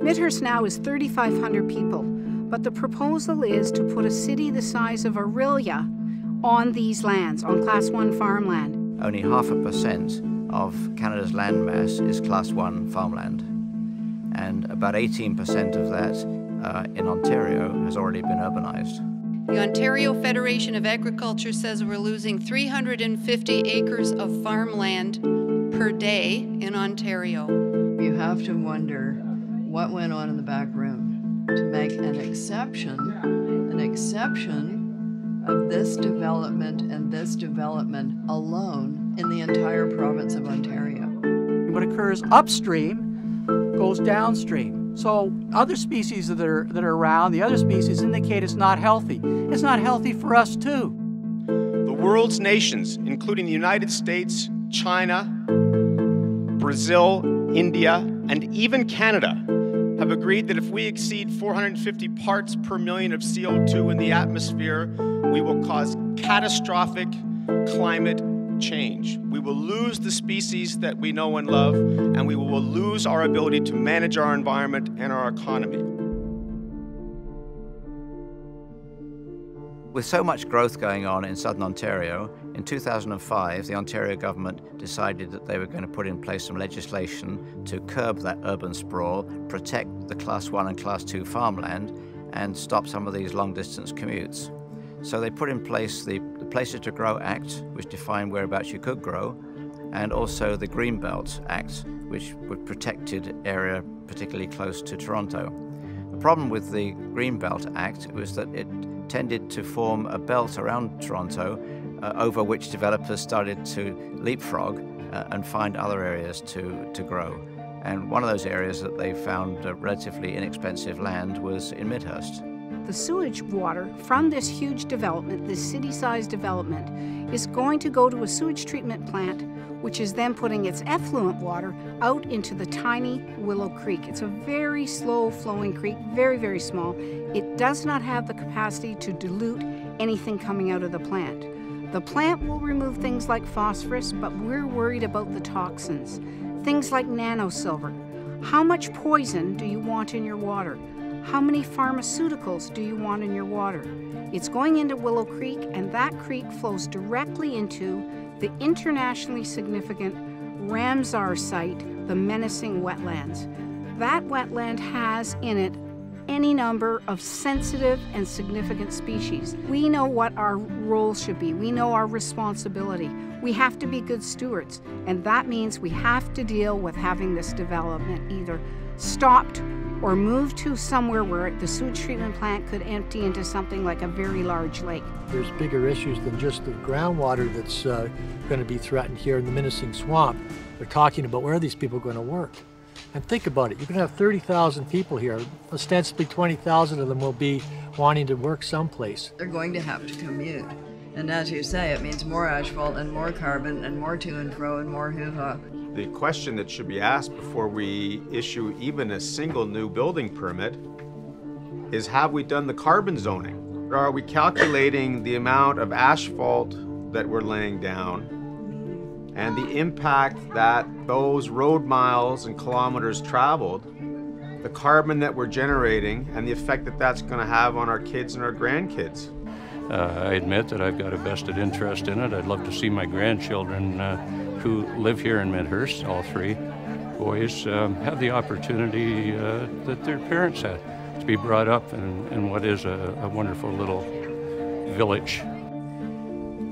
Midhurst now is 3,500 people, but the proposal is to put a city the size of Aurelia on these lands, on Class 1 farmland. Only 0.5% of Canada's land mass is Class 1 farmland, and about 18% of that in Ontario has already been urbanized. The Ontario Federation of Agriculture says we're losing 350 acres of farmland per day in Ontario. You have to wonder what went on in the back room to make an exception of this development and this development alone in the entire province of Ontario. What occurs upstream goes downstream. So other species that are around, the other species indicate it's not healthy. It's not healthy for us too. The world's nations, including the United States, China, Brazil, India, and even Canada, have agreed that if we exceed 450 parts per million of CO2 in the atmosphere, we will cause catastrophic climate change. We will lose the species that we know and love, and we will lose our ability to manage our environment and our economy. With so much growth going on in southern Ontario, in 2005 the Ontario government decided that they were going to put in place some legislation to curb that urban sprawl, protect the Class 1 and Class 2 farmland, and stop some of these long-distance commutes. So they put in place the Places to Grow Act, which defined whereabouts you could grow, and also the Greenbelt Act, which would protected area particularly close to Toronto. The problem with the Greenbelt Act was that it tended to form a belt around Toronto over which developers started to leapfrog and find other areas to grow. And one of those areas that they found relatively inexpensive land was in Midhurst. The sewage water from this huge development, this city-sized development, is going to go to a sewage treatment plant, which is then putting its effluent water out into the tiny Willow Creek. It's a very slow-flowing creek, very, very small. It does not have the capacity to dilute anything coming out of the plant. The plant will remove things like phosphorus, but we're worried about the toxins. Things like nanosilver. How much poison do you want in your water? How many pharmaceuticals do you want in your water? It's going into Willow Creek, and that creek flows directly into the internationally significant Ramsar site, the menacing wetlands. That wetland has in it any number of sensitive and significant species. We know what our role should be. We know our responsibility. We have to be good stewards, and that means we have to deal with having this development either stopped or moved to somewhere where the sewage treatment plant could empty into something like a very large lake. There's bigger issues than just the groundwater that's going to be threatened here in the menacing swamp. They're talking about where are these people going to work. And think about it, you're going to have 30,000 people here. Ostensibly 20,000 of them will be wanting to work someplace. They're going to have to commute. And as you say, it means more asphalt and more carbon and more to and fro and more hoo-ha. The question that should be asked before we issue even a single new building permit is, have we done the carbon zoning? Are we calculating the amount of asphalt that we're laying down and the impact that those road miles and kilometers traveled, the carbon that we're generating, and the effect that that's going to have on our kids and our grandkids? I admit that I've got a vested interest in it. I'd love to see my grandchildren who live here in Midhurst, all three boys, have the opportunity that their parents had to be brought up in what is a wonderful little village.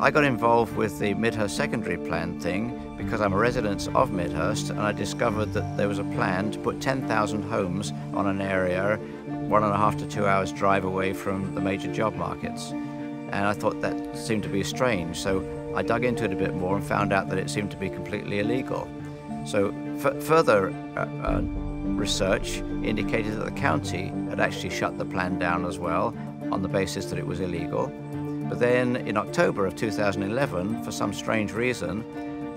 I got involved with the Midhurst secondary plan thing because I'm a resident of Midhurst, and I discovered that there was a plan to put 10,000 homes on an area 1.5 to 2 hours drive away from the major job markets. And I thought that seemed to be strange, so I dug into it a bit more and found out that it seemed to be completely illegal. So further research indicated that the county had actually shut the plan down as well on the basis that it was illegal. But then in October of 2011, for some strange reason,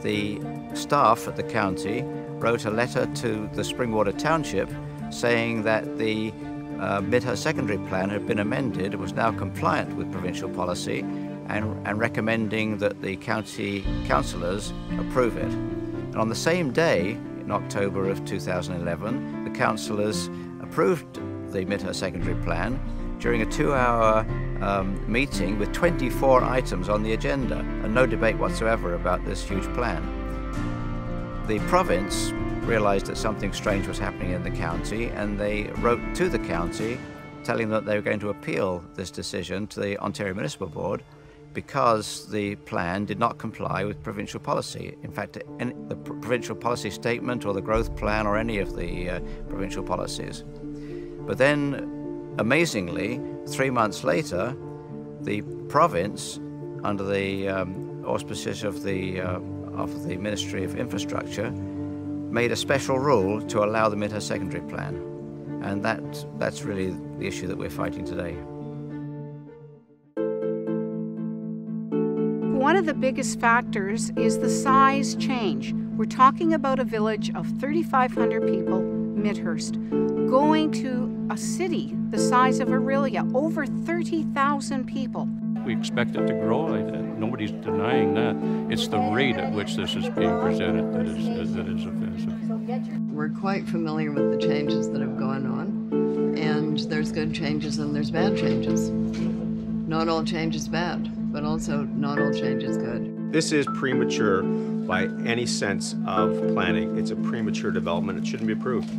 the staff at the county wrote a letter to the Springwater Township saying that the Midhurst secondary plan had been amended, was now compliant with provincial policy, and recommending that the county councillors approve it. And on the same day, in October of 2011, the councillors approved the Midhurst secondary plan during a 2-hour meeting with 24 items on the agenda and no debate whatsoever about this huge plan. The province realized that something strange was happening in the county, and they wrote to the county telling them that they were going to appeal this decision to the Ontario Municipal Board because the plan did not comply with provincial policy. In fact, the provincial policy statement or the growth plan or any of the provincial policies. But then, amazingly, 3 months later, the province, under the auspices of the Ministry of Infrastructure, made a special rule to allow the Midhurst secondary plan. And that's really the issue that we're fighting today. One of the biggest factors is the size change. We're talking about a village of 3,500 people, Midhurst, going to a city the size of Aurelia, over 30,000 people. We expect it to grow. Nobody's denying that. It's the rate at which this is being presented that is offensive. We're quite familiar with the changes that have gone on, and there's good changes and there's bad changes. Not all change is bad, but also not all change is good. This is premature by any sense of planning. It's a premature development. It shouldn't be approved.